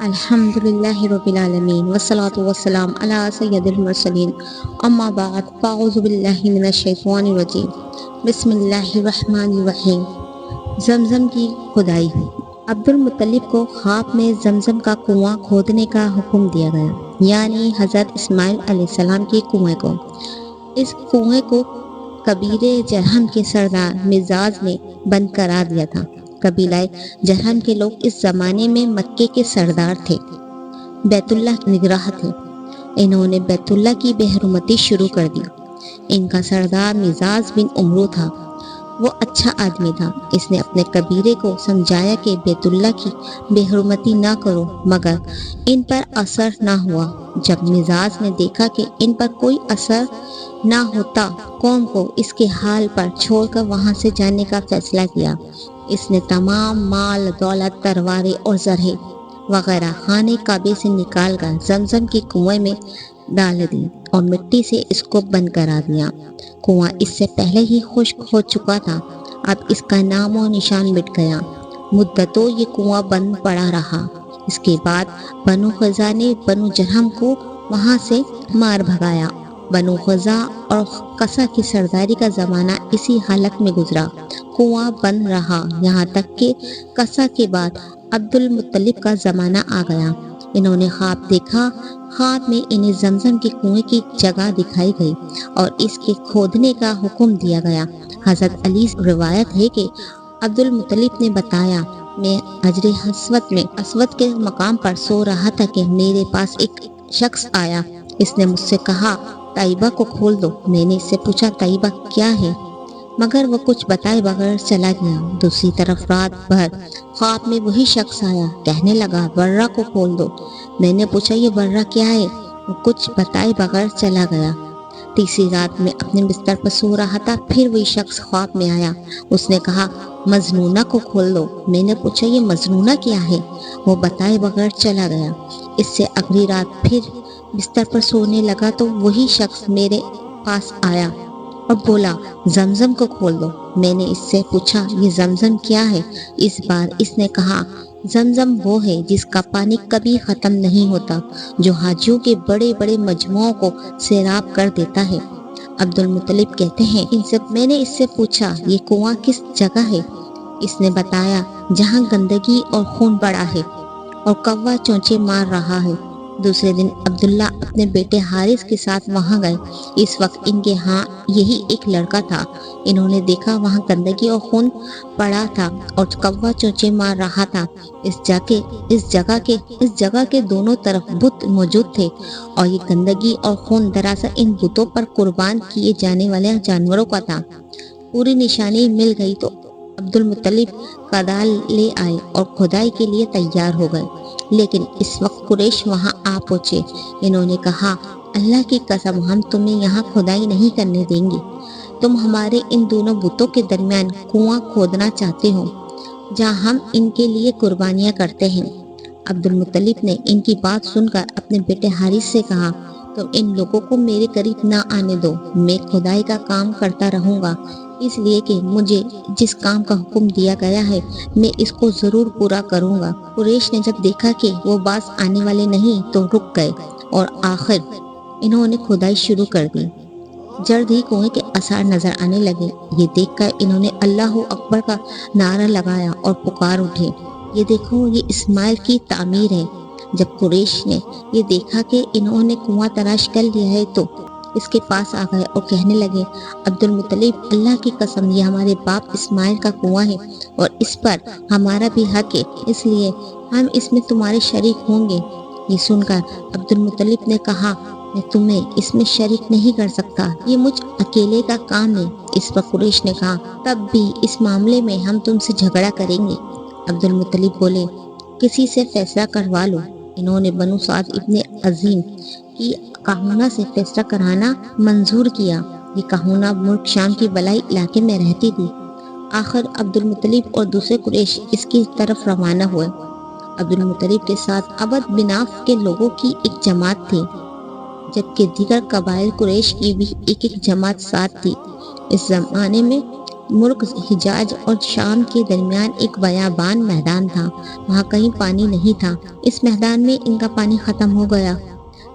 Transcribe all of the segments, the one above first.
الحمد للہ رب العالمین والصلاة والسلام علی سید المرسلین اما بعد فاعوذ باللہ من الشیطان الرجیم بسم اللہ الرحمن الرحیم۔ زمزم کی کھدائی۔ عبد المطلب کو خواب میں زمزم کا کنواں کھودنے کا حکم دیا گیا، یعنی حضرت اسماعیل علیہ السلام کے کنویں کو۔ اس کنویں کو قبیلے جرہم کے سردار مزاج نے بند کرا دیا تھا۔ قبیلہ جرہم کے لوگ اس زمانے میں مکے کے سردار تھے، بیت اللہ کے نگراں تھے۔ انہوں نے بیت اللہ کی بے حرمتی شروع کر دی۔ ان کا سردار مزاج بن عمرو تھا۔ وہ اچھا آدمی تھا۔ اس نے اپنے قبیلے کو سمجھایا کہ بیت اللہ کی بے حرمتی نہ کرو، مگر ان پر اثر نہ ہوا۔ جب مزاج نے دیکھا کہ ان پر کوئی اثر نہ ہوتا، قوم کو اس کے حال پر چھوڑ کر وہاں سے جانے کا فیصلہ کیا۔ اس نے تمام مال دولت، تلواریں اور زرہیں وغیرہ خانے کعبے سے نکال کر زمزم کے کنویں میں ڈال دی اور مٹی سے اس کو بند کرا دیا۔ کنواں اس سے پہلے ہی خشک ہو چکا تھا، اب اس کا نام و نشان مٹ گیا۔ مدتوں یہ کنواں بند پڑا رہا۔ اس کے بعد بنو خزاع نے بنو جرہم کو وہاں سے مار بھگایا۔ بنو خزاع اور قصا کی سرداری کا زمانہ اسی حالت میں گزرا۔ کنواں بند رہا یہاں تک کہ قصا کے بعد عبد المطلب کا زمانہ آ گیا۔ انہوں نے خواب دیکھا۔ خواب میں انہیں زمزم کے کنویں کی جگہ دکھائی گئی اور اس کے کھودنے کا حکم دیا گیا۔ حضرت علی سے روایت ہے کہ عبد المطلب نے بتایا، میں حجر اسود کے مقام پر سو رہا تھا کہ میرے پاس ایک شخص آیا۔ اس نے مجھ سے کہا، طیبہ کو کھول دو۔ میں نے اس سے پوچھا، طیبہ کیا ہے؟ مگر وہ کچھ بتائے بغیر چلا گیا۔ دوسری طرف رات بھر خواب میں وہی شخص آیا، کہنے لگا، برہ کو کھول دو۔ میں نے پوچھا، یہ برہ کیا ہے؟ وہ کچھ بتائے بغیر چلا گیا۔ تیسری رات میں اپنے بستر پر سو رہا تھا، پھر وہی شخص خواب میں آیا۔ اس نے کہا، مجنونہ کو کھول دو۔ میں نے پوچھا، یہ مجنونہ کیا ہے؟ وہ بتائے بغیر چلا گیا۔ اس سے اگلی رات پھر بستر پر سونے لگا تو وہی شخص میرے پاس آیا اور بولا، زمزم کو کھول دو۔ میں نے اس سے پوچھا، یہ زمزم کیا ہے؟ اس بار اس نے کہا، زمزم وہ ہے جس کا پانی کبھی ختم نہیں ہوتا، جو حاجیوں کے بڑے بڑے مجموعوں کو سیراب کر دیتا ہے۔ عبد المطلب کہتے ہیں، میں نے اس سے پوچھا، یہ کنواں کس جگہ ہے؟ اس نے بتایا، جہاں گندگی اور خون پڑا ہے اور کوا چونچے مار رہا ہے۔ دوسرے دن عبداللہ اپنے بیٹے حارث کے ساتھ وہاں گئے۔ اس وقت ان کے ہاں یہی ایک لڑکا تھا۔ انہوں نے دیکھا وہاں گندگی اور خون پڑا تھا اور کوا چونچے مار رہا تھا۔ اس جگہ کے دونوں طرف بت موجود تھے اور یہ گندگی اور خون دراصل ان بتوں پر قربان کیے جانے والے جانوروں کا تھا۔ پوری نشانی مل گئی تو عبد المطلب کدال لے آئے اور کھدائی کے لیے تیار ہو گئے، لیکن اس وقت قریش وہاں آ پہنچے۔ انہوں نے کہا، اللہ کی قسم، ہم تمہیں یہاں کھدائی نہیں کرنے دیں گے۔ تم ہمارے ان دونوں بتوں کے درمیان کنواں کھودنا چاہتے ہو جہاں ہم ان کے لیے قربانیاں کرتے ہیں۔ عبد المطلب نے ان کی بات سن کر اپنے بیٹے حارث سے کہا، تم ان لوگوں کو میرے قریب نہ آنے دو۔ میں کھدائی کا کام کرتا رہوں گا، اس لیے کہ مجھے جس کام کا حکم دیا گیا ہے میں اس کو ضرور پورا کروں گا۔ قریش نے جب دیکھا کہ وہ باز آنے والے نہیں تو رک گئے اور آخر انہوں نے کھدائی شروع کر دی۔ جلد ہی کنویں کے آثار نظر آنے لگے۔ یہ دیکھ کر انہوں نے اللہ اکبر کا نعرہ لگایا اور پکار اٹھے، یہ دیکھو، یہ اسماعیل کی تعمیر ہے۔ جب قریش نے یہ دیکھا کہ انہوں نے کنواں تلاش کر لیا ہے تو اس کے پاس آ گئے اور کہنے لگے، عبد المطلب، اللہ کی قسم، یہ ہمارے باپ اسماعیل کا کنواں ہے اور اس پر ہمارا بھی حق ہے، اس لیے ہم اس میں تمہارے شریک ہوں گے۔ یہ سن کر عبد المطلب نے کہا، میں تمہیں اس میں شریک نہیں کر سکتا، یہ مجھ اکیلے کا کام ہے۔ اس پر قریش نے کہا، تب بھی اس معاملے میں ہم تم سے جھگڑا کریں گے۔ عبد المطلب بولے، کسی سے فیصلہ کروا لو۔ انہوں نے بنو سعد ابن عظیم کی کہونا سے فیصلہ کرانا منظور کیا۔ یہ کہونا ملک شام کی بلائی علاقے میں رہتی تھی۔ آخر عبد المطلب اور دوسرے قریش اس کی طرف روانہ ہوئے۔ عبد المطلب کے ساتھ عبد بن عوف کے لوگوں کی ایک جماعت تھی، جبکہ دیگر قبائل قریش کی بھی ایک جماعت ساتھ تھی۔ اس زمانے میں ملک حجاز اور شام کے درمیان ایک بیابان میدان تھا، وہاں کہیں پانی نہیں تھا۔ اس میدان میں ان کا پانی ختم ہو گیا،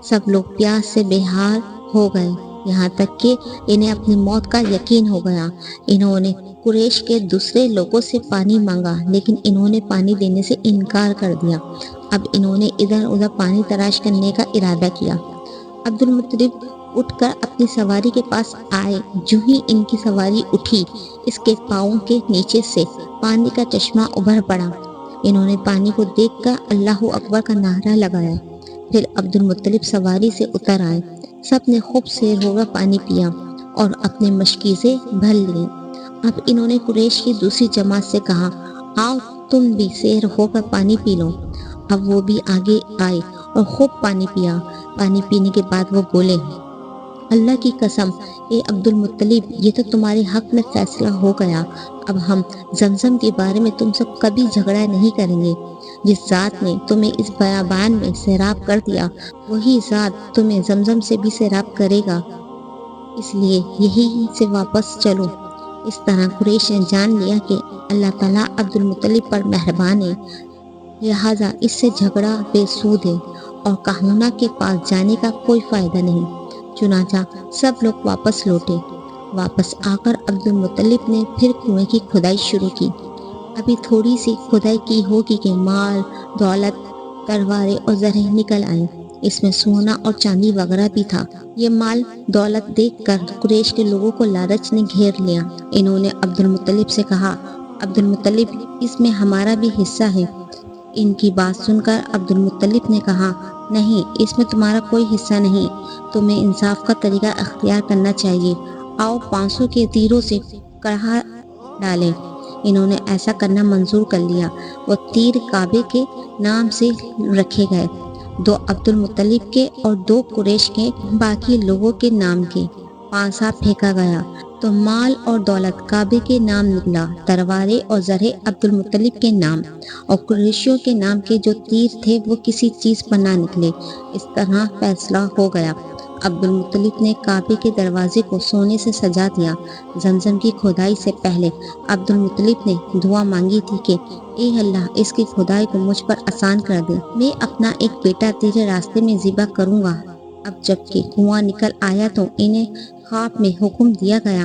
سب لوگ پیاس سے بے حال ہو گئے، یہاں تک کہ انہیں اپنی موت کا یقین ہو گیا۔ انہوں نے قریش کے دوسرے لوگوں سے پانی مانگا، لیکن انہوں نے پانی دینے سے انکار کر دیا۔ اب انہوں نے ادھر ادھر پانی تلاش کرنے کا ارادہ کیا۔ عبد المطلب اٹھ کر اپنی سواری کے پاس آئے، جو ہی ان کی سواری اٹھی، اس کے پاؤں کے نیچے سے پانی کا چشمہ ابھر پڑا۔ انہوں نے پانی کو دیکھ کر اللہ اکبر کا نعرہ لگایا۔ پھر عبد المطلب سواری سے اتر آئے، سب نے خوب سیر ہو کر پانی پیا اور اپنے مشکیزیں بھر لیں۔ اب انہوں نے قریش کی دوسری جماعت سے کہا، آؤ تم بھی سیر ہو کر پانی پی لو۔ اب وہ بھی آگے آئے اور خوب پانی پیا۔ پانی پینے کے بعد وہ بولے، اللہ کی قسم اے عبد المطلب، یہ تو تمہارے حق میں فیصلہ ہو گیا۔ اب ہم زمزم کے بارے میں تم سے کبھی جھگڑا نہیں کریں گے۔ جس ذات نے تمہیں اس بیابان میں سیراب کر دیا، وہی ذات تمہیں زمزم سے بھی سیراب کرے گا، اس لیے یہی سے واپس چلو۔ اس طرح قریش نے جان لیا کہ اللہ تعالیٰ عبد المطلب پر مہربان ہے، لہٰذا اس سے جھگڑا بے سود ہے اور کہنونا کے پاس جانے کا کوئی فائدہ نہیں۔ چنانچہ سب لوگ واپس لوٹے۔ واپس آ کر عبد المطلب نے پھر کنویں کی کھدائی شروع کی۔ ابھی تھوڑی سی کھدائی کی ہوگی کہ مال، دولت، تلواریں اور زرہیں نکل آئیں۔ اس میں سونا اور چاندی وغیرہ بھی تھا۔ یہ مال دولت دیکھ کر قریش کے لوگوں کو لالچ نے گھیر لیا۔ انہوں نے عبد المطلب سے کہا، عبد المطلب، اس میں ہمارا بھی حصہ ہے۔ ان کی بات سن کر عبد المطلب نے کہا، نہیں، اس میں تمہارا کوئی حصہ نہیں، تمہیں انصاف کا طریقہ اختیار کرنا چاہیے۔ آؤ 500 کے تیروں سے کڑھا ڈالیں۔ انہوں نے ایسا کرنا منظور کر لیا۔ وہ تیر کعبے کے نام سے رکھے گئے، 2 عبد المطلب کے اور 2 قریش کے باقی لوگوں کے نام کے۔ پانسا پھینکا گیا تو مال اور دولت کعبے کے نام نکلا، تلواریں اور زرہیں عبد المطلب کے نام، اور قریشیوں کے نام کے جو تیر تھے وہ کسی چیز پر نہ نکلے۔ اس طرح فیصلہ ہو گیا۔ عبد المطلب نے کعبے کے دروازے کو سونے سے سجا دیا۔ زمزم کی کھدائی سے پہلے عبد المطلب نے دعا مانگی تھی کہ اے اللہ، اس کی کھدائی کو مجھ پر آسان کر دے، میں اپنا ایک بیٹا تیرے راستے میں ذبح کروں گا۔ اب جب کہ کنواں نکل آیا تو انہیں خواب میں حکم دیا گیا